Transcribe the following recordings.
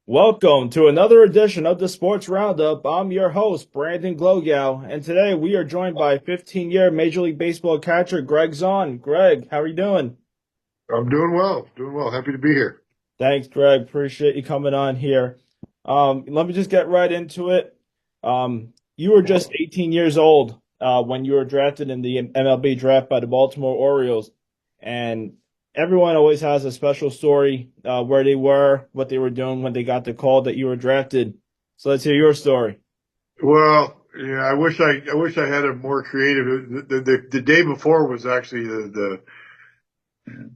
Welcome to another edition of the Sports Roundup. I'm your host, Brandon Glogow, and today we are joined by 15-year Major League Baseball catcher Gregg Zaun. Greg, how are you doing? I'm doing well. Doing well. Happy to be here. Thanks, Greg. Appreciate you coming on here. Let me just get right into it. You were just 18 years old when you were drafted in the MLB draft by the Baltimore Orioles, and everyone always has a special story where they were, what they were doing when they got the call that you were drafted. So let's hear your story. Well, yeah, I wish I had a more creative. The day before was actually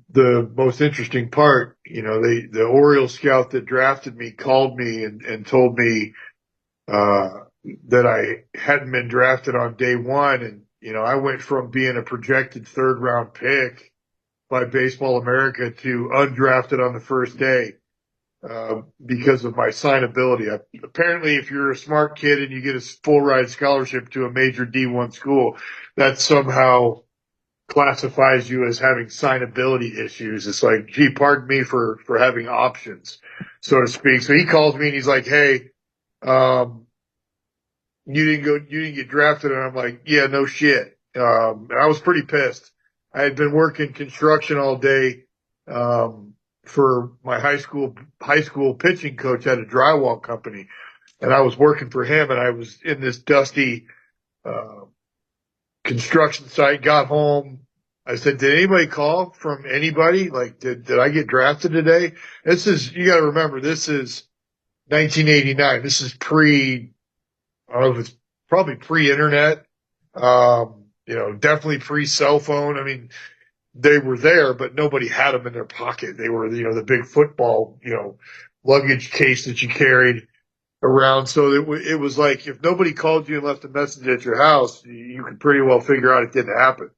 the most interesting part. The Orioles scout that drafted me called me and told me uh, that I hadn't been drafted on day one, and I went from being a projected third round pick by Baseball America to undrafted on the first day. Because of my signability. Apparently, if you're a smart kid and you get a full ride scholarship to a major D1 school, that somehow classifies you as having signability issues. It's like, gee, pardon me for having options, so to speak. So he calls me and he's like, hey, um, you didn't get drafted. And I'm like, yeah, no shit. And I was pretty pissed. I had been working construction all day. For my high school pitching coach had a drywall company, and I was working for him, and I was in this dusty uh, construction site. Got home, I said, "Did anybody call from anybody? Like, did I get drafted today?" You got to remember, this is 1989. This is pre. I don't know if it's probably pre-internet. Definitely pre-cell phone. I mean, they were there, but nobody had them in their pocket. They were, the big football, luggage case that you carried around. So it was like if nobody called you and left a message at your house, you could pretty well figure out it didn't happen.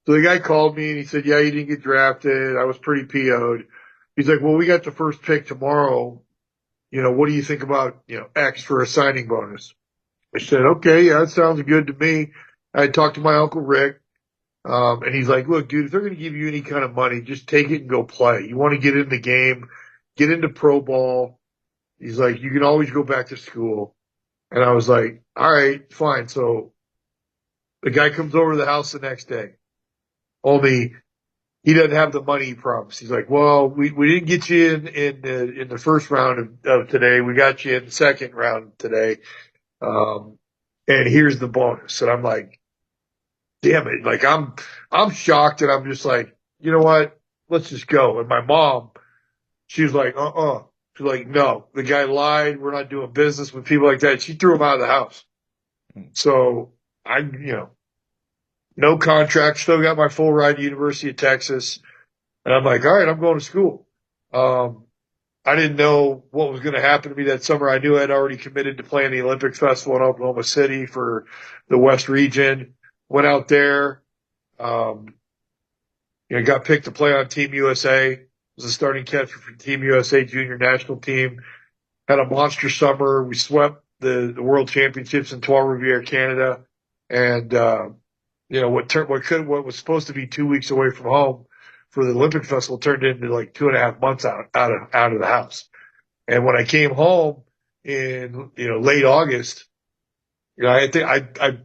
So the guy called me and he said, "Yeah, you didn't get drafted." I was pretty PO'd. He's like, "Well, we got the first pick tomorrow. What do you think about, X for a signing bonus?" I said, "Okay, yeah, that sounds good to me." I talked to my uncle Rick. And he's like, "Look, dude, if they're going to give you any kind of money, just take it and go play. You want to get in the game, get into pro ball." He's like, "You can always go back to school." And I was like, "All right, fine." So the guy comes over to the house the next day. Only he doesn't have the money he promised. He's like, "Well, we didn't get you in the first round of today. We got you in the second round today. Um, and here's the bonus." And I'm like, damn it. Like I'm shocked and I'm just like, you know what? Let's just go. And my mom, she was like, She's like, "No, the guy lied. We're not doing business with people like that." She threw him out of the house. So no contract, still got my full ride to University of Texas. And I'm like, all right, I'm going to school. Um, I didn't know what was going to happen to me that summer. I knew I'd already committed to playing the Olympic Festival in Oklahoma City for the West region. Went out there. Um, got picked to play on Team USA. Was a starting catcher for Team USA junior national team. Had a monster summer. We swept the World Championships in Trois Rivières, Canada, and what was supposed to be 2 weeks away from home for the Olympic Festival turned into like 2.5 months out of the house. And when I came home in late August, I think I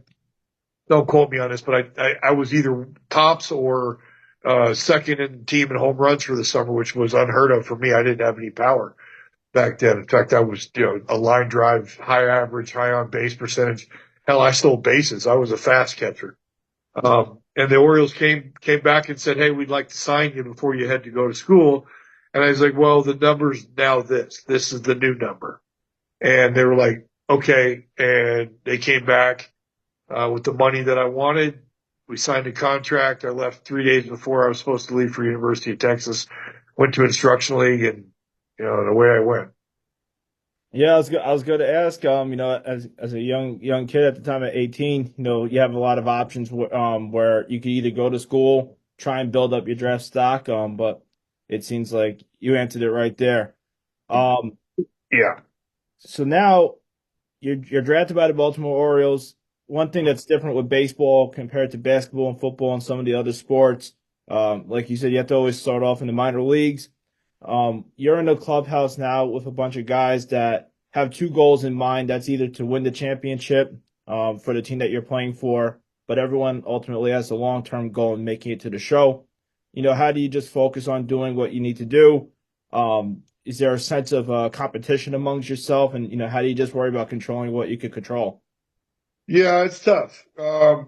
don't quote me on this, but I was either tops or second in the team in home runs for the summer, which was unheard of for me. I didn't have any power back then. In fact, I was a line drive, high average, high on base percentage. Hell, I stole bases. I was a fast catcher. And the Orioles came back and said, "Hey, we'd like to sign you before you had to go to school." And I was like, "Well, the number's now this. This is the new number." And they were like, "Okay." And they came back with the money that I wanted. We signed a contract. I left 3 days before I was supposed to leave for University of Texas. Went to instruction league, and the way I went. Yeah, I was going to ask, as a young kid at the time at 18, you have a lot of options where you could either go to school, try and build up your draft stock, but it seems like you answered it right there. Um, Yeah. so now you're drafted by the Baltimore Orioles. One thing that's different with baseball compared to basketball and football and some of the other sports, like you said, you have to always start off in the minor leagues. You're in the clubhouse now with a bunch of guys that have two goals in mind. That's either to win the championship, for the team that you're playing for, but everyone ultimately has a long-term goal in making it to the show. How do you just focus on doing what you need to do? Is there a sense of competition amongst yourself? And, how do you just worry about controlling what you can control? Yeah, it's tough. I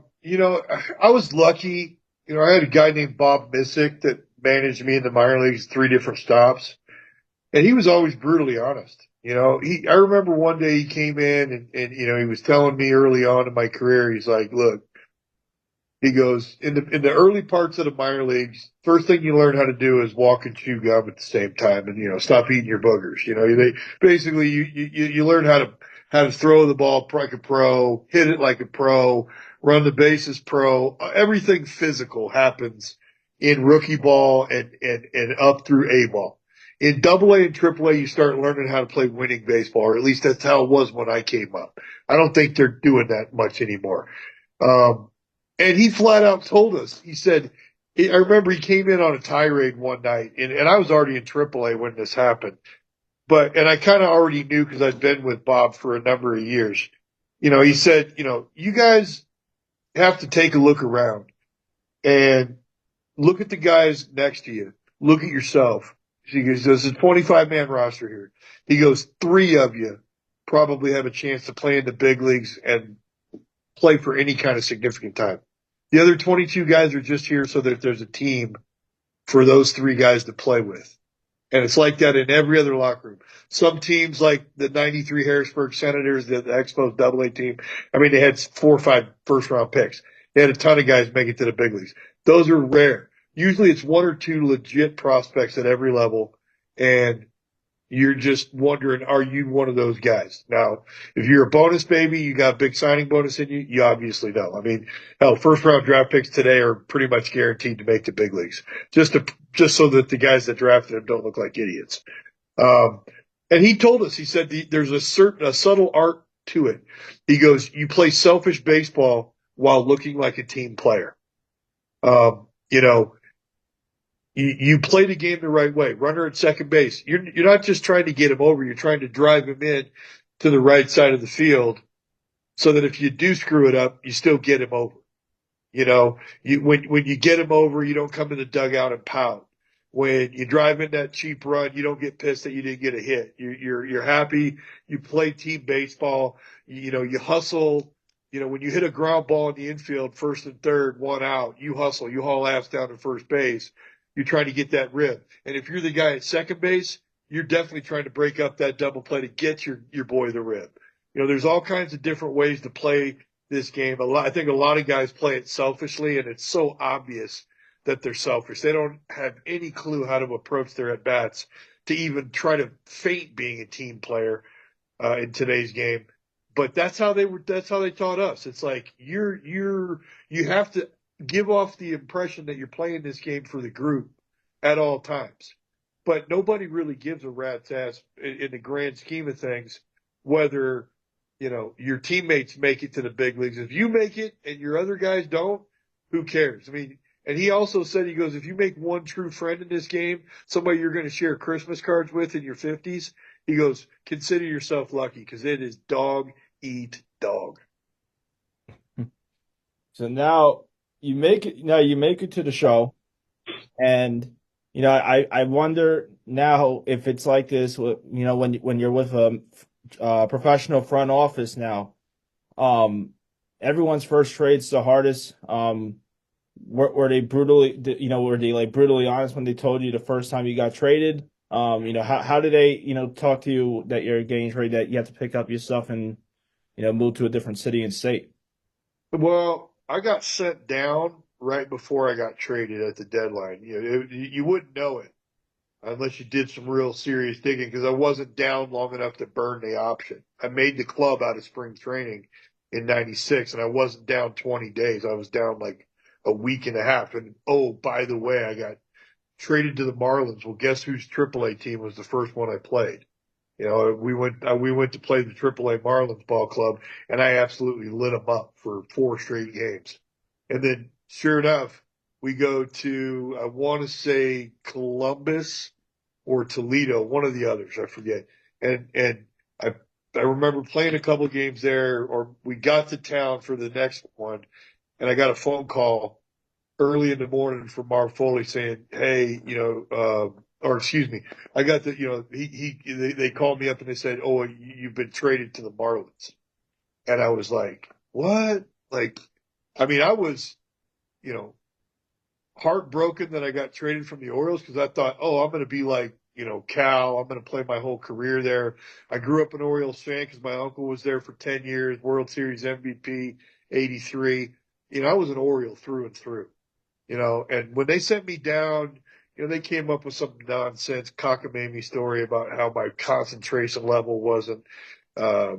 was lucky. I had a guy named Bob Missick that managed me in the minor leagues, three different stops, and he was always brutally honest. I remember one day he came in and he was telling me early on in my career, he's like, look, he goes in the early parts of the minor leagues. First thing you learn how to do is walk and chew gum at the same time, and stop eating your boogers. They basically you learn how to throw the ball like a pro, hit it like a pro, run the bases pro. Everything physical happens in rookie ball and up through A ball. In Double A and Triple A, you start learning how to play winning baseball, or at least that's how it was when I came up. I don't think they're doing that much anymore. Um, and he flat out told us, he said, I remember he came in on a tirade one night, and I was already in AAA when this happened. And I kind of already knew because I'd been with Bob for a number of years. He said, you guys have to take a look around and look at the guys next to you. Look at yourself. He goes, there's a 25-man roster here. He goes, three of you probably have a chance to play in the big leagues and play for any kind of significant time. The other 22 guys are just here so that there's a team for those three guys to play with. And it's like that in every other locker room. Some teams like the 93 Harrisburg Senators, the Expos Double A team, I mean, they had 4 or 5 first round picks. They had a ton of guys make it to the big leagues. Those are rare. Usually it's one or two legit prospects at every level. And you're just wondering, are you one of those guys? Now, if you're a bonus baby, you got a big signing bonus in you, you obviously know. I mean, hell, first round draft picks today are pretty much guaranteed to make the big leagues, just so that the guys that drafted them don't look like idiots. Um, and he told us, he said there's a subtle art to it. He goes, you play selfish baseball while looking like a team player. Um, you know, you play the game the right way. Runner at second base. You're not just trying to get him over. You're trying to drive him in to the right side of the field so that if you do screw it up, you still get him over. When you get him over, you don't come to the dugout and pound. When you drive in that cheap run, you don't get pissed that you didn't get a hit. You're happy. You play team baseball. You hustle. When you hit a ground ball in the infield, first and third, one out, you hustle. You haul ass down to first base. You're trying to get that rib. And if you're the guy at second base, you're definitely trying to break up that double play to get your boy the rib. There's all kinds of different ways to play this game. I think a lot of guys play it selfishly, and it's so obvious that they're selfish. They don't have any clue how to approach their at bats to even try to feint being a team player in today's game. But that's how they were. That's how they taught us. It's like you have to give off the impression that you're playing this game for the group at all times. But nobody really gives a rat's ass in the grand scheme of things whether your teammates make it to the big leagues. If you make it and your other guys don't, who cares? I mean, and he also said, he goes, if you make one true friend in this game, somebody you're going to share Christmas cards with in your 50s, he goes, consider yourself lucky because it is dog eat dog. So now you make it. Now you make it to the show, and I wonder now if it's like this. When you're with a professional front office now. Um, Everyone's first trade's the hardest. Were they were they like brutally honest when they told you the first time you got traded? How did they, talk to you that you're getting traded, that you have to pick up your stuff and, move to a different city and state? Well, I got sent down right before I got traded at the deadline. You wouldn't know it unless you did some real serious digging because I wasn't down long enough to burn the option. I made the club out of spring training in 96 and I wasn't down 20 days. I was down like a week and a half. And oh, by the way, I got traded to the Marlins. Well, guess whose AAA team was the first one I played? We went to play the AAA Marlins ball club and I absolutely lit them up for 4 straight games. And then sure enough, we go to, I want to say Columbus or Toledo, one of the others, I forget. And I I remember playing a couple games there, or we got to town for the next one, and I got a phone call early in the morning from Marv Foley saying, "Hey, or excuse me, I got the, they called me up and they said, oh, you've been traded to the Marlins," and I was like, "What?" Like, I mean, I was, you know, heartbroken that I got traded from the Orioles because I thought, oh, I'm going to be like, Cal. I'm going to play my whole career there. I grew up an Orioles fan because my uncle was there for 10 years, World Series MVP, 83. I was an Oriole through and through. And when they sent me down, they came up with some nonsense cockamamie story about how my concentration level wasn't uh,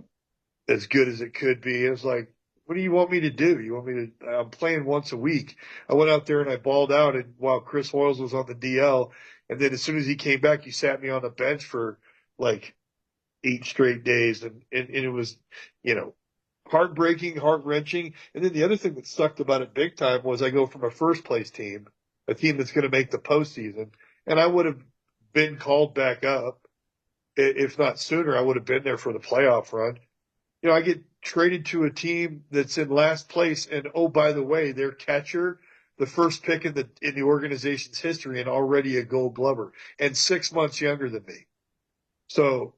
as good as it could be. It was like, what do you want me to do? You want me to? I'm playing once a week. I went out there and I balled out, and while Chris Hoyles was on the DL, and then as soon as he came back, he sat me on the bench for like 8 straight days, and it was, you know, heartbreaking, heart wrenching. And then the other thing that sucked about it big time was I go from a first place team, a team that's going to make the postseason, and I would have been called back up if not sooner. I would have been there for the playoff run. I get traded to a team that's in last place, and oh, by the way, their catcher, the first pick in the organization's history, and already a Gold Glover, and 6 months younger than me. So,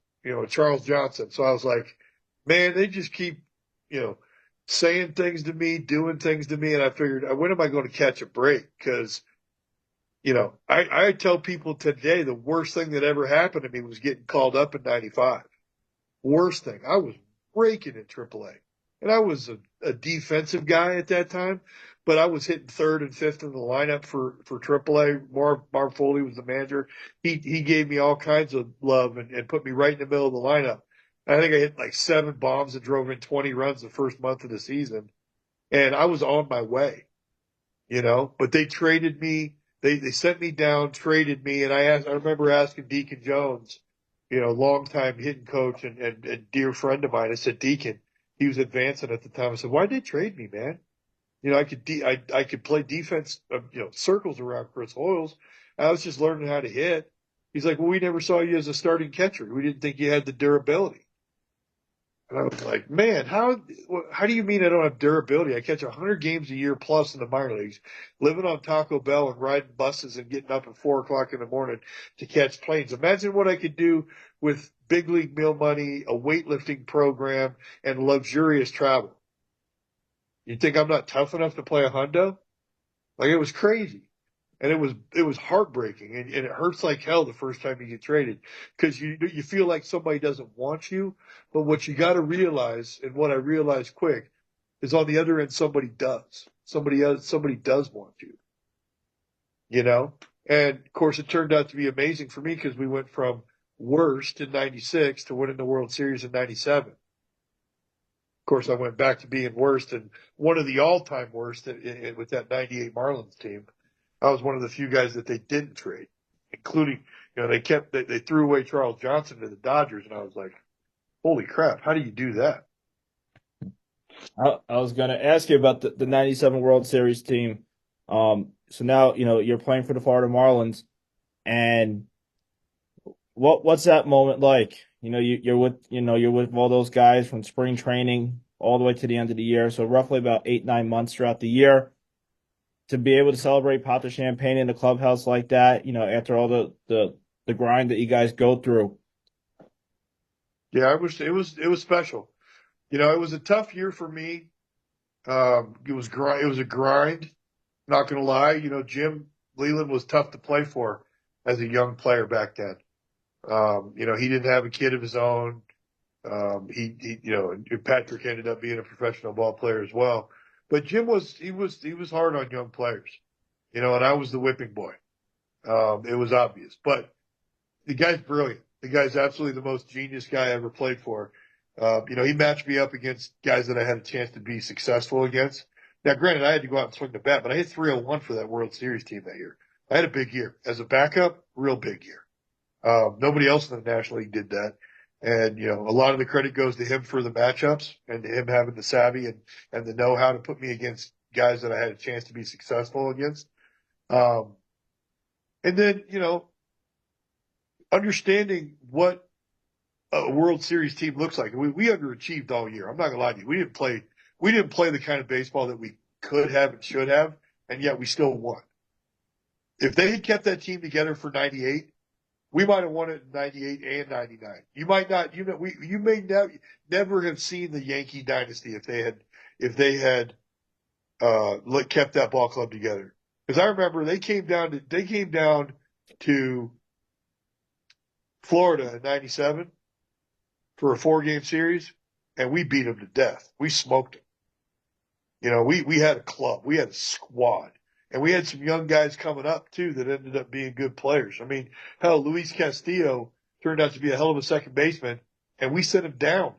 Charles Johnson. So I was like, man, they just keep, you know, saying things to me, doing things to me. And I figured, when am I going to catch a break? Because, I tell people today the worst thing that ever happened to me was getting called up in 95. Worst thing. I was raking in AAA. And I was a defensive guy at that time, but I was hitting third and fifth in the lineup for AAA. Marv Foley was the manager. He gave me all kinds of love and put me right in the middle of the lineup. I think I hit like 7 bombs and drove in 20 runs the first month of the season. And I was on my way. But they traded me. They sent me down, traded me, and I remember asking Deacon Jones, longtime hitting coach and dear friend of mine. I said, Deacon, he was advancing at the time. I said, why'd they trade me, man? I could play defense, circles around Chris Hoyles. I was just learning how to hit. He's like, well, we never saw you as a starting catcher. We didn't think you had the durability. And I was like, man, how do you mean I don't have durability? I catch 100 games a year plus in the minor leagues, living on Taco Bell and riding buses and getting up at 4 o'clock in the morning to catch planes. Imagine what I could do with big league meal money, a weightlifting program, and luxurious travel. You think I'm not tough enough to play a hundo? Like, it was crazy. And it was heartbreaking, and it hurts like hell the first time you get traded because you feel like somebody doesn't want you. But what you got to realize, and what I realized quick, is on the other end somebody does. Somebody does want you. And of course it turned out to be amazing for me because we went from worst in '96 to winning the World Series in '97. Of course, I went back to being worst and one of the all-time worst with that '98 Marlins team. I was one of the few guys that they didn't trade, including, they threw away Charles Johnson to the Dodgers, and I was like, holy crap, how do you do that? I was going to ask you about the 97 World Series team. So now, you're playing for the Florida Marlins, and what's that moment like? You're with all those guys from spring training all the way to the end of the year. So roughly about 8, 9 months throughout the year to be able to celebrate pop the champagne in the clubhouse like that, after all the grind that you guys go through. Yeah, it was special. It was a tough year for me. It was a grind. Not gonna lie, Jim Leland was tough to play for as a young player back then. He didn't have a kid of his own. And Patrick ended up being a professional ball player as well. But Jim he was hard on young players, and I was the whipping boy. It was obvious, but the guy's brilliant. The guy's absolutely the most genius guy I ever played for. He matched me up against guys that I had a chance to be successful against. Now, granted, I had to go out and swing the bat, but I hit 301 for that World Series team that year. I had a big year as a backup, real big year. Nobody else in the National League did that. And, a lot of the credit goes to him for the matchups and to him having the savvy and the know how to put me against guys that I had a chance to be successful against. And then, understanding what a World Series team looks like. We underachieved all year. I'm not gonna lie to you. We didn't play the kind of baseball that we could have and should have, and yet we still won. If they had kept that team together for 98, we might have won it in 98 and 99. You might not, you may never have seen the Yankee dynasty if they had kept that ball club together. Because I remember they came down to Florida in '97 for a 4-game series, and we beat them to death. We smoked them. We had a club, we had a squad, and we had some young guys coming up too that ended up being good players. I mean, hell, Luis Castillo turned out to be a hell of a second baseman, and we sent him down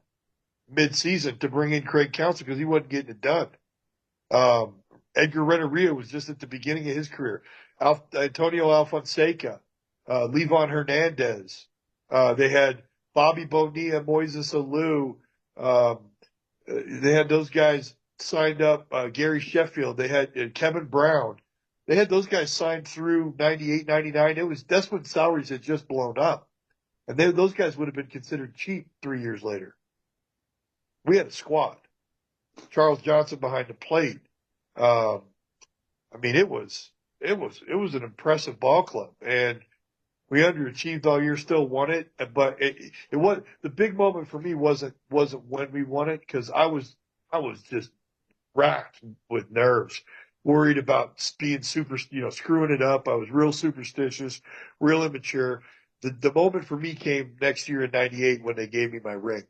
mid-season to bring in Craig Counsell because he wasn't getting it done. Um, Edgar Renteria was just at the beginning of his career. Antonio Alfonseca, Levon Hernandez. They had Bobby Bonilla, Moises Alou. They had those guys signed up. Gary Sheffield. They had Kevin Brown. They had those guys signed through 98, 99. That's when salaries had just blown up, and those guys would have been considered cheap 3 years later. We had a squad. Charles Johnson behind the plate. Um, I mean, it was an impressive ball club, and we underachieved all year. Still won it, but it was the big moment for me wasn't when we won it because I was just racked with nerves, worried about being super, screwing it up. I was real superstitious, real immature. The moment for me came next year in '98 when they gave me my ring.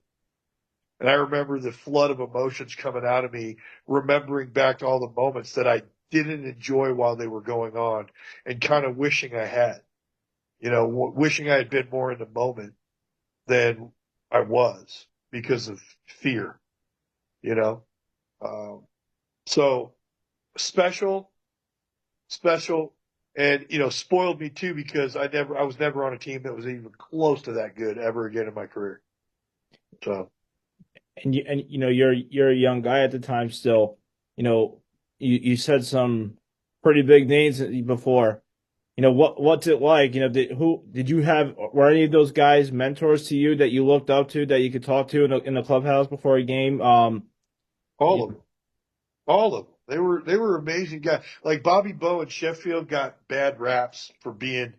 And I remember the flood of emotions coming out of me, remembering back to all the moments that I didn't enjoy while they were going on and kind of wishing I had, wishing I had been more in the moment than I was because of fear, you know? Um, so special, special, and, spoiled me too because I was never on a team that was even close to that good ever again in my career. So. And you're a young guy at the time still. You said some pretty big names before. What's it like? Did you have were any of those guys mentors to you that you looked up to that you could talk to in the clubhouse before a game? All of them. All of them. They were amazing guys. Like Bobby Bowe and Sheffield got bad raps for being,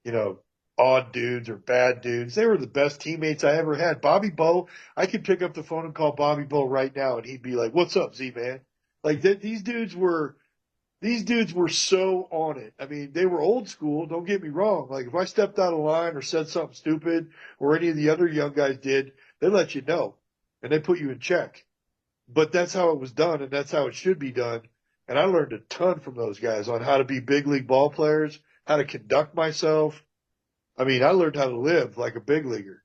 you know, odd dudes or bad dudes. They were the best teammates I ever had. Bobby Bowe, I could pick up the phone and call Bobby Bowe right now, and he'd be like, "What's up, Z man?" Like these dudes were so on it. I mean, they were old school. Don't get me wrong. Like if I stepped out of line or said something stupid, or any of the other young guys did, they let you know, and they put you in check. But that's how it was done, and that's how it should be done. And I learned a ton from those guys on how to be big league ball players, how to conduct myself. I mean, I learned how to live like a big leaguer,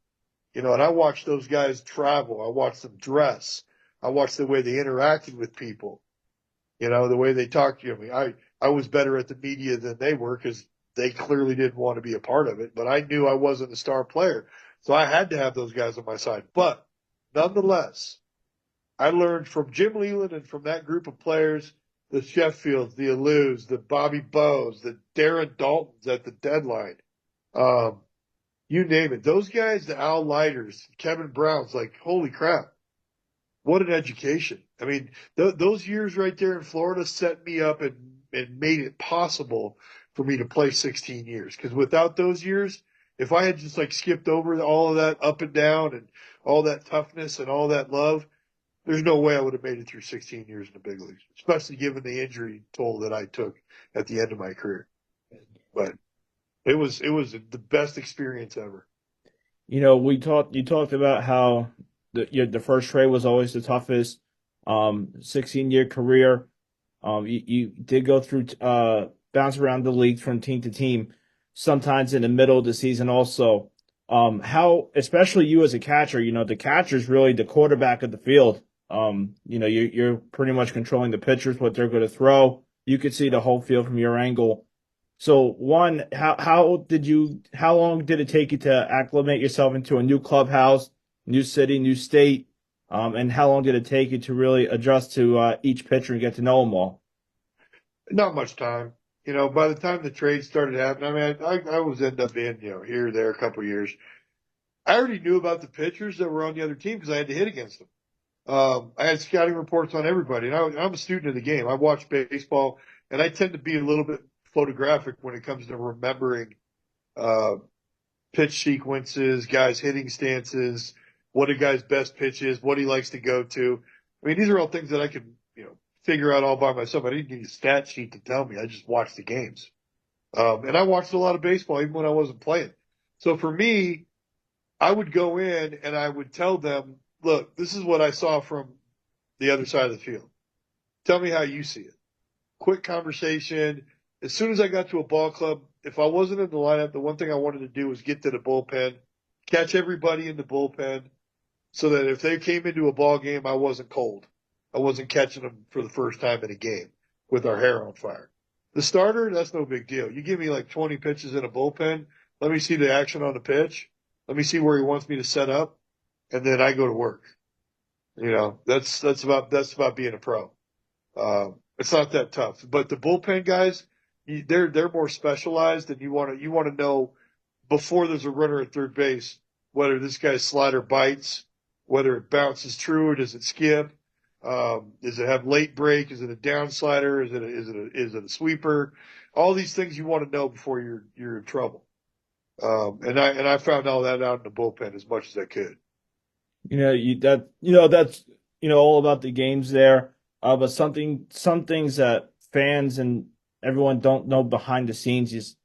and I watched those guys travel. I watched them dress. I watched the way they interacted with people, the way they talked to me. I was better at the media than they were because they clearly didn't want to be a part of it, but I knew I wasn't a star player. So I had to have those guys on my side. But nonetheless, I learned from Jim Leland and from that group of players, the Sheffields, the Alous, the Bobby Bows, the Darren Daltons at the deadline. Um, you name it. Those guys, the Al Leiters, Kevin Brown's, like, holy crap. What an education. I mean, those years right there in Florida set me up and made it possible for me to play 16 years. Because without those years, if I had just like skipped over all of that up and down and all that toughness and all that love, there's no way I would have made it through 16 years in the big leagues, especially given the injury toll that I took at the end of my career. But it was the best experience ever. You talked about how the first trade was always the toughest. 16-year career. You did go through bounce around the league from team to team, sometimes in the middle of the season also. How, especially you as a catcher, the catcher's really the quarterback of the field. You're pretty much controlling the pitchers, what they're going to throw. You could see the whole field from your angle. So one, how long did it take you to acclimate yourself into a new clubhouse, new city, new state? And how long did it take you to really adjust to each pitcher and get to know them all? Not much time. by the time the trade started happening, I mean, I was end up being, here or there a couple of years. I already knew about the pitchers that were on the other team because I had to hit against them. I had scouting reports on everybody, and I'm a student of the game. I watch baseball, and I tend to be a little bit photographic when it comes to remembering uh, pitch sequences, guys' hitting stances, what a guy's best pitch is, what he likes to go to. I mean, these are all things that I could, figure out all by myself. I didn't need a stat sheet to tell me. I just watched the games. And I watched a lot of baseball even when I wasn't playing. So for me, I would go in and I would tell them, look, this is what I saw from the other side of the field. Tell me how you see it. Quick conversation. As soon as I got to a ball club, if I wasn't in the lineup, the one thing I wanted to do was get to the bullpen, catch everybody in the bullpen so that if they came into a ball game, I wasn't cold. I wasn't catching them for the first time in a game with our hair on fire. The starter, that's no big deal. You give me like 20 pitches in a bullpen. Let me see the action on the pitch. Let me see where he wants me to set up, and then I go to work. That's about being a pro. It's not that tough. But the bullpen guys, they're more specialized, and you want to know before there's a runner at third base whether this guy's slider bites, whether it bounces true or does it skip. Does it have late break? Is it a down slider? Is it a sweeper? All these things you want to know before you're in trouble. And I found all that out in the bullpen as much as I could. That's all about the games there. But some things that fans and everyone don't know behind the scenes is,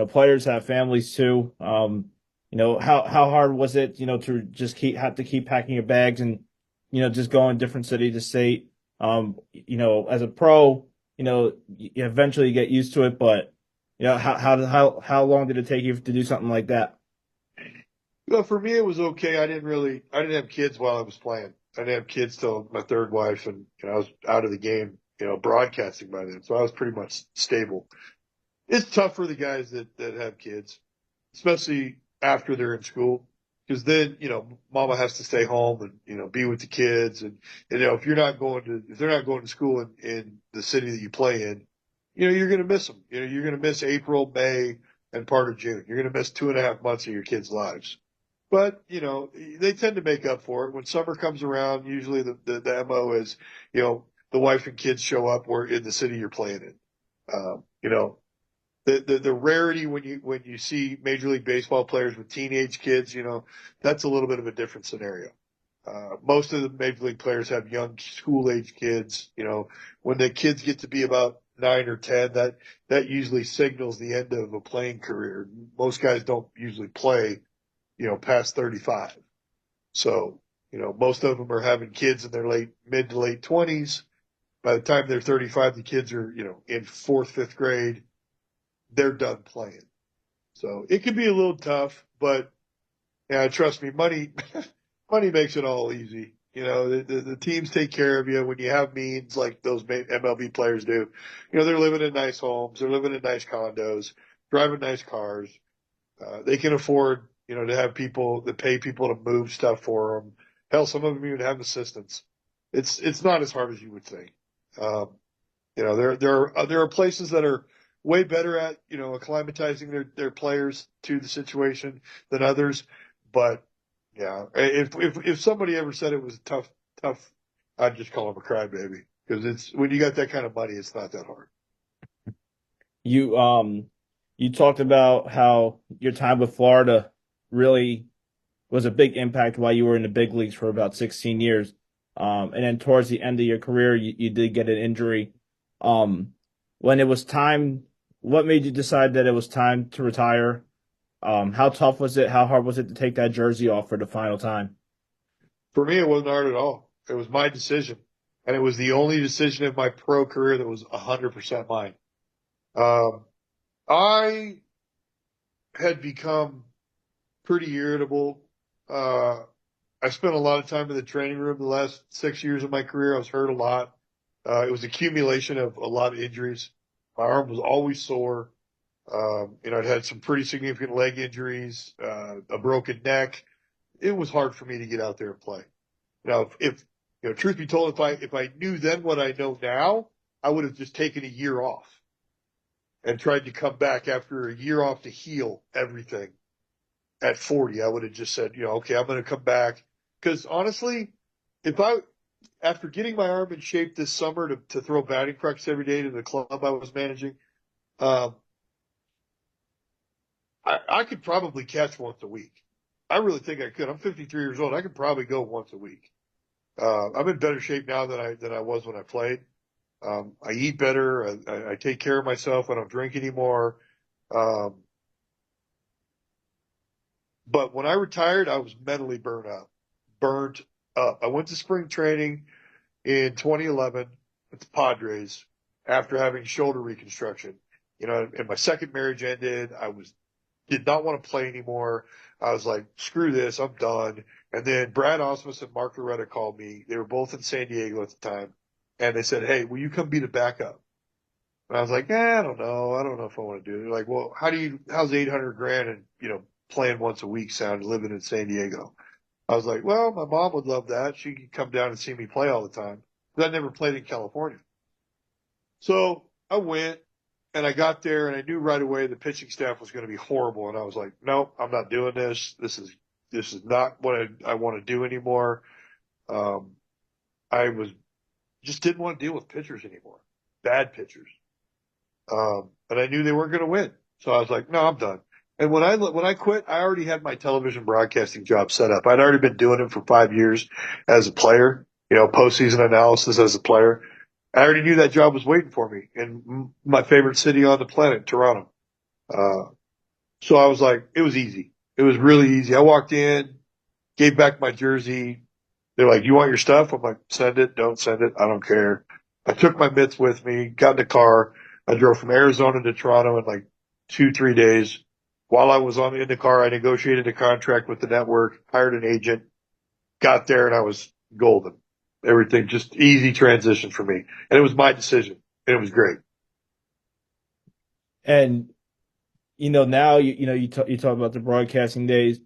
players have families too. How hard was it, to just have to keep packing your bags and, just going different city to state. As a pro, you eventually get used to it, but how long did it take you to do something like that? Well, for me, it was okay. I didn't have kids while I was playing. I didn't have kids till my third wife, and I was out of the game, broadcasting by then. So I was pretty much stable. It's tough for the guys that have kids, especially after they're in school, because then, mama has to stay home and, be with the kids. And, if they're not going to school in the city that you play in, you're going to miss them. You're going to miss April, May, and part of June. You're going to miss 2.5 months of your kids' lives. But, they tend to make up for it. When summer comes around, usually the MO is, the wife and kids show up where in the city you're playing in. You know, the rarity when you see Major League Baseball players with teenage kids, that's a little bit of a different scenario. Most of the Major League players have young school age kids. When the kids get to be about 9 or 10, that usually signals the end of a playing career. Most guys don't usually play, past 35. So, most of them are having kids in their mid to late 20s. By the time they're 35, the kids are, in fourth, fifth grade. They're done playing. So it can be a little tough, but yeah, trust me, money, money makes it all easy. The teams take care of you when you have means like those MLB players do. They're living in nice homes, they're living in nice condos, driving nice cars. They can afford, to have people that pay people to move stuff for them. Hell, some of them even have assistants. It's not as hard as you would think. Um, there are places that are way better at acclimatizing their players to the situation than others. But yeah, if somebody ever said it was tough, I'd just call them a crybaby because it's when you got that kind of money, it's not that hard. You you talked about how your time with Florida really was a big impact while you were in the big leagues for about 16 years. And then towards the end of your career, you did get an injury. Um, when it was time, what made you decide that it was time to retire? How tough was it? How hard was it to take that jersey off for the final time? For me, it wasn't hard at all. It was my decision, and it was the only decision in my pro career that was 100% mine. Um, I had become pretty irritable. Uh, I spent a lot of time in the training room the last 6 years of my career. I was hurt a lot. It was accumulation of a lot of injuries. My arm was always sore. I'd had some pretty significant leg injuries, a broken neck. It was hard for me to get out there and play. If truth be told, if I knew then what I know now, I would have just taken a year off. and tried to come back after a year off to heal everything at 40, I would have just said, okay, I'm going to come back. Because honestly, if I, after getting my arm in shape this summer to throw batting practice every day to the club I was managing, um, I could probably catch once a week. I really think I could. I'm 53 years old. I could probably go once a week. I'm in better shape now than I was when I played. I eat better. I take care of myself. I don't drink anymore. Um, but when I retired, I was mentally burnt up. I went to spring training in 2011 with the Padres after having shoulder reconstruction. And my second marriage ended. Did not want to play anymore. I was like, screw this, I'm done. And then Brad Osmus and Mark Loretta called me. They were both in San Diego at the time. And they said, hey, will you come be the backup? And I was like, I don't know. I don't know if I want to do it. They're like, well, how's 800 grand and, playing once a week sound living in San Diego? I was like, well, my mom would love that. She could come down and see me play all the time. But I never played in California. So I went and I got there and I knew right away the pitching staff was going to be horrible. And I was like, nope, I'm not doing this. This is not what I want to do anymore. Um, I was just didn't want to deal with pitchers anymore, bad pitchers. And I knew they weren't going to win. So I was like, no, I'm done. And when I quit, I already had my television broadcasting job set up. I'd already been doing it for 5 years as a player, postseason analysis as a player. I already knew that job was waiting for me in my favorite city on the planet, Toronto. Uh, so I was like, it was easy. It was really easy. I walked in, gave back my jersey. They're like, you want your stuff? I'm like, send it, don't send it. I don't care. I took my mitts with me, got in the car. I drove from Arizona to Toronto in like 2, 3 days. While I was in the car, I negotiated a contract with the network, hired an agent, got there, and I was golden. Everything just easy transition for me. And it was my decision. And it was great. And now you talk about the broadcasting days.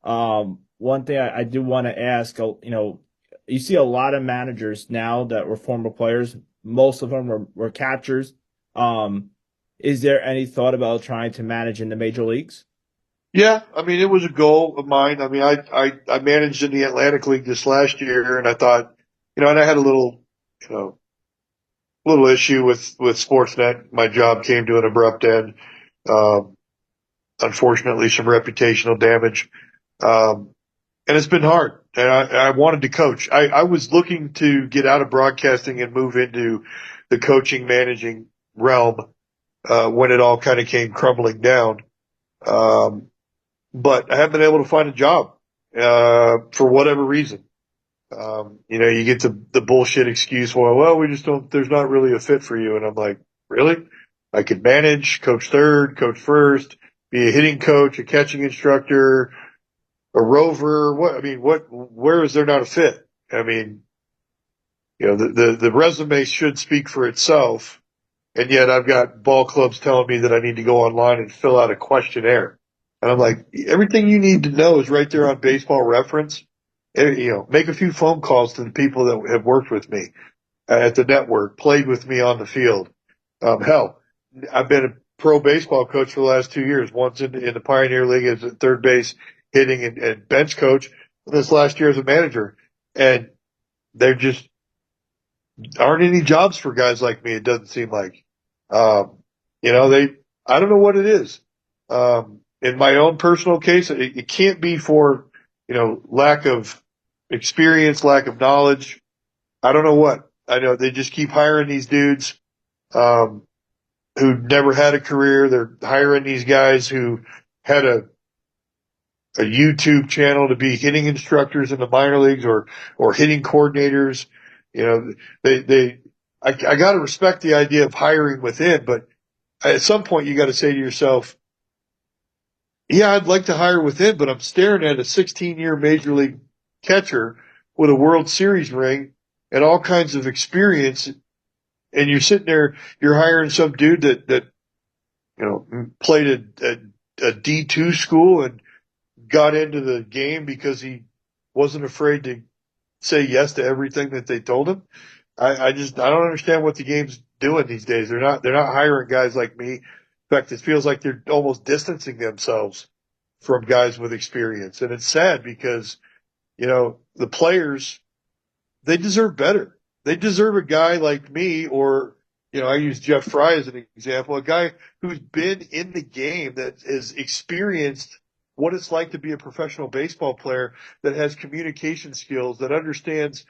One thing I do want to ask, you see a lot of managers now that were former players. Most of them were catchers. Um, is there any thought about trying to manage in the major leagues? Yeah, I mean, it was a goal of mine. I mean, I managed in the Atlantic League this last year, and I thought, and I had you know, little issue with Sportsnet. My job came to an abrupt end. Um, Unfortunately, some reputational damage, and it's been hard. And I wanted to coach. I was looking to get out of broadcasting and move into the coaching, managing realm when it all kind of came crumbling down. Um, but I haven't been able to find a job for whatever reason. You get the bullshit excuse, well, we just don't. There's not really a fit for you, and I'm like, really? I could manage, coach third, coach first, be a hitting coach, a catching instructor, a rover. What? I mean, what? Where is there not a fit? I mean, the resume should speak for itself, and yet I've got ball clubs telling me that I need to go online and fill out a questionnaire. And I'm like, everything you need to know is right there on Baseball Reference. Make a few phone calls to the people that have worked with me at the network, played with me on the field. Hell, I've been a pro baseball coach for the last 2 years. Once in the Pioneer League as a third base hitting and bench coach. And this last year as a manager. And there just aren't any jobs for guys like me. It doesn't seem like, um, I don't know what it is. In my own personal case, it can't be for, lack of experience, lack of knowledge. I don't know what. I know they just keep hiring these dudes, um, who never had a career. They're hiring these guys who had a YouTube channel to be hitting instructors in the minor leagues or hitting coordinators. You know, I got to respect the idea of hiring within, but at some point you got to say to yourself, yeah, I'd like to hire within, but I'm staring at a 16-year major league catcher with a World Series ring and all kinds of experience. And you're sitting there, you're hiring some dude that played a D2 school and got into the game because he wasn't afraid to say yes to everything that they told him. I don't understand what the game's doing these days. They're not hiring guys like me. In fact, it feels like they're almost distancing themselves from guys with experience. And it's sad because, the players, they deserve better. They deserve a guy like me, or, I use Jeff Fry as an example, a guy who's been in the game, that has experienced what it's like to be a professional baseball player, that has communication skills, that understands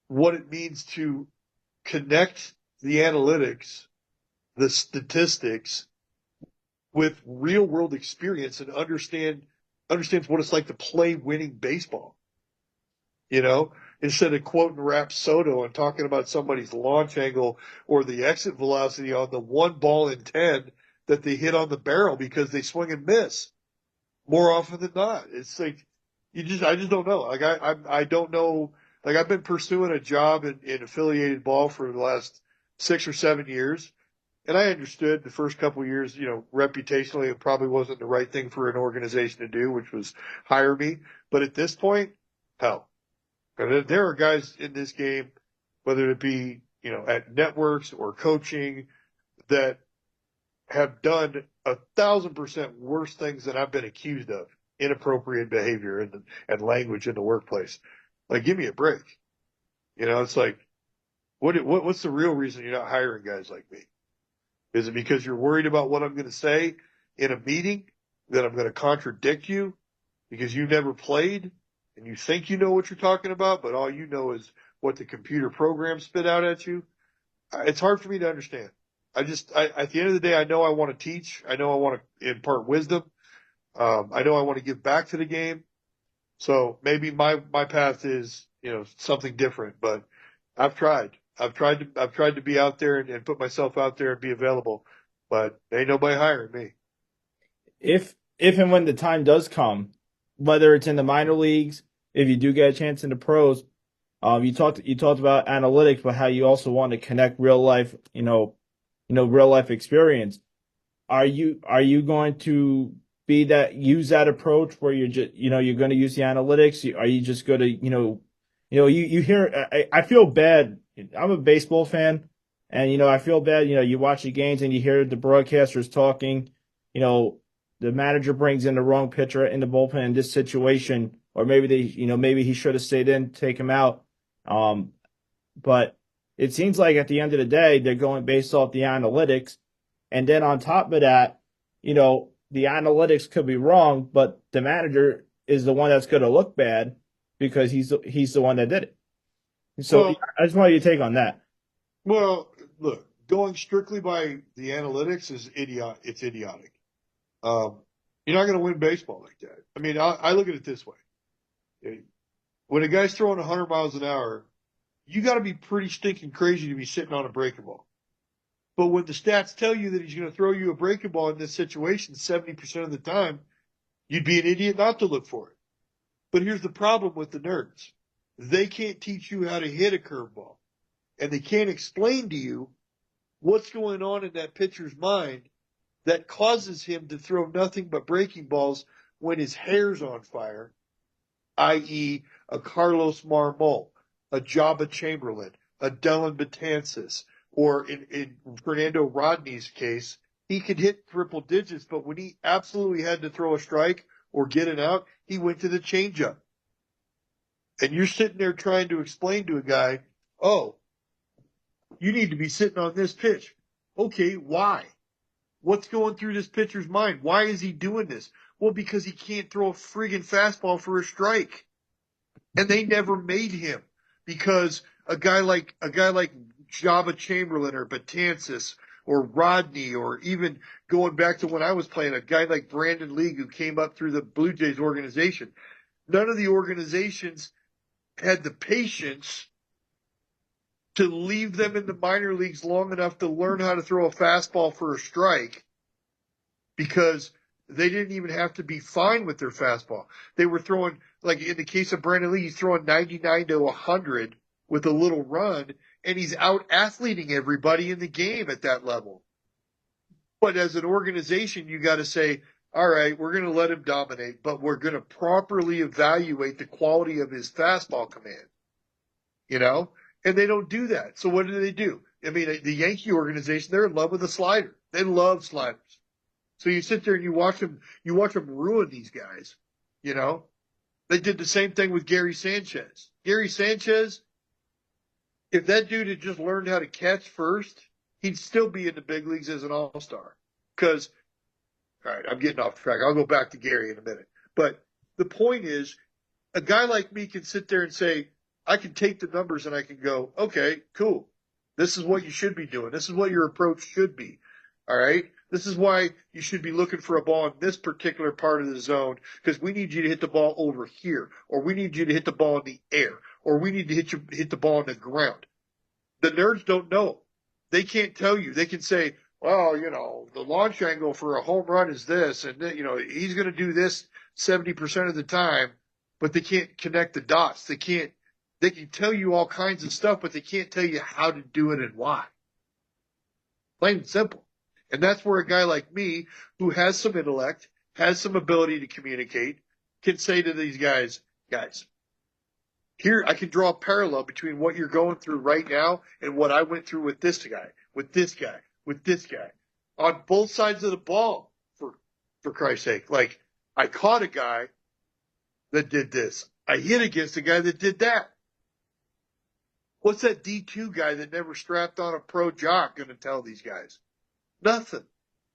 what it means to connect the analytics, the statistics with real world experience, and understands what it's like to play winning baseball. You know, Instead of quoting Rap Soto and talking about somebody's launch angle or the exit velocity on the 1 ball in 10 that they hit on the barrel because they swing and miss more often than not. It's like I just don't know. Like I don't know. Like I've been pursuing a job in affiliated ball for the last 6 or 7 years, and I understood the first couple of years, reputationally, it probably wasn't the right thing for an organization to do, which was hire me. But at this point, hell, there are guys in this game, whether it be, at networks or coaching, that have done 1,000% worse things than I've been accused of. Inappropriate behavior and language in the workplace. Like, give me a break. It's like, what's the real reason you're not hiring guys like me? Is it because you're worried about what I'm going to say in a meeting, that I'm going to contradict you because you never played and you think you know what you're talking about, but all you know is what the computer program spit out at you? It's hard for me to understand. At the end of the day, I know I want to teach. I know I want to impart wisdom. I know I want to give back to the game. So maybe my path is, something different, but I've tried. I've tried to be out there and put myself out there and be available, but ain't nobody hiring me. If and when the time does come, whether it's in the minor leagues, if you do get a chance in the pros, you talked about analytics, but how you also want to connect real life, real life experience. Are you going to be that use that approach where you're just you're going to use the analytics? Are you just going to you hear I feel bad. I'm a baseball fan, and I feel bad. You watch the games and you hear the broadcasters talking. You know the manager brings in the wrong pitcher in the bullpen in this situation, or maybe he should have stayed in, take him out. Um, but it seems like at the end of the day, they're going based off the analytics. And then on top of that, the analytics could be wrong, but the manager is the one that's going to look bad because he's the one that did it. So Well, I just wanted your take on that. well, look, going strictly by the analytics is idiot. It's idiotic. Um, you're not going to win baseball like that. I mean, I look at it this way: when a guy's throwing 100 miles an hour, you got to be pretty stinking crazy to be sitting on a breaking ball. But when the stats tell you that he's going to throw you a breaking ball in this situation 70% of the time, you'd be an idiot not to look for it. But here's the problem with the nerds: they can't teach you how to hit a curveball, and they can't explain to you what's going on in that pitcher's mind that causes him to throw nothing but breaking balls when his hair's on fire, i.e., a Carlos Marmol, a Jabba Chamberlain, a Dylan Betances, or in Fernando Rodney's case, he could hit triple digits, but when he absolutely had to throw a strike or get it out, he went to the changeup. And you're sitting there trying to explain to a guy, oh, you need to be sitting on this pitch. Okay, why? What's going through this pitcher's mind? Why is he doing this? Well, because he can't throw a friggin' fastball for a strike. And they never made him because a guy like Jabba Chamberlain or Betances or Rodney, or even going back to when I was playing, a guy like Brandon League, who came up through the Blue Jays organization. None of the organizations had the patience to leave them in the minor leagues long enough to learn how to throw a fastball for a strike, because they didn't even have to be fine with their fastball. They were throwing, like in the case of Brandon Lee, he's throwing 99 to 100 with a little run, and he's out athleting everybody in the game at that level. But as an organization, you got to say, all right, we're going to let him dominate, but we're going to properly evaluate the quality of his fastball command, you know? And they don't do that. So what do? I mean, the Yankee organization, they're in love with the slider. They love sliders. So you sit there and you watch them ruin these guys. You know, they did the same thing with Gary Sanchez. Gary Sanchez, if that dude had just learned how to catch first, he'd still be in the big leagues as an all-star. Because, all right, I'm getting off track. I'll go back to Gary in a minute. But the point is, a guy like me can sit there and say, I can take the numbers and I can go, okay, cool. This is what you should be doing. This is what your approach should be. All right. This is why you should be looking for a ball in this particular part of the zone because we need you to hit the ball over here, or we need you to hit the ball in the air, or we need to hit the ball on the ground. The nerds don't know. They can't tell you. They can say, well, the launch angle for a home run is this, and he's going to do this 70% of the time, but they can't connect the dots. They can tell you all kinds of stuff, but they can't tell you how to do it and why. Plain and simple. And that's where a guy like me, who has some intellect, has some ability to communicate, can say to these guys, here I can draw a parallel between what you're going through right now and what I went through with this guy, with this guy, with this guy. On both sides of the ball, for Christ's sake. Like, I caught a guy that did this. I hit against a guy that did that. What's that D2 guy that never strapped on a pro jock going to tell these guys? Nothing.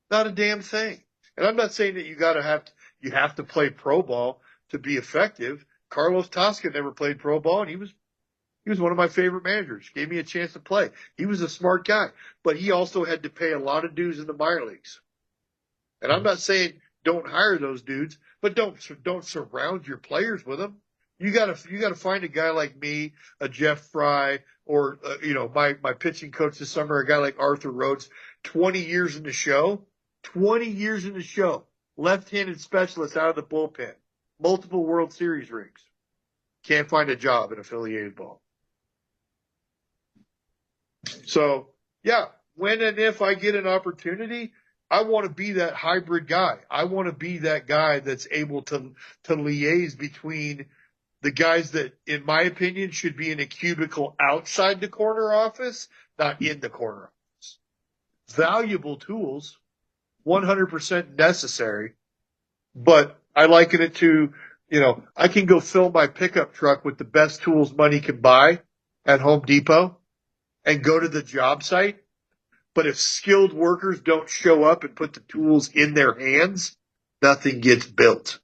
Not a damn thing. And I'm not saying that you have to play pro ball to be effective. Carlos Tosca never played pro ball, and he was one of my favorite managers. Gave me a chance to play. He was a smart guy, but he also had to pay a lot of dues in the minor leagues. And I'm not saying don't hire those dudes, but don't surround your players with them. You gotta find a guy like me, a Jeff Fry, or my pitching coach this summer, a guy like Arthur Rhodes, 20 years in the show, left-handed specialist out of the bullpen, multiple World Series rings, can't find a job in affiliated ball. So yeah, when and if I get an opportunity, I want to be that hybrid guy. I want to be that guy that's able to liaise between the guys that, in my opinion, should be in a cubicle outside the corner office, not in the corner office. Valuable tools, 100% necessary, but I liken it to, I can go fill my pickup truck with the best tools money can buy at Home Depot and go to the job site. But if skilled workers don't show up and put the tools in their hands, nothing gets built.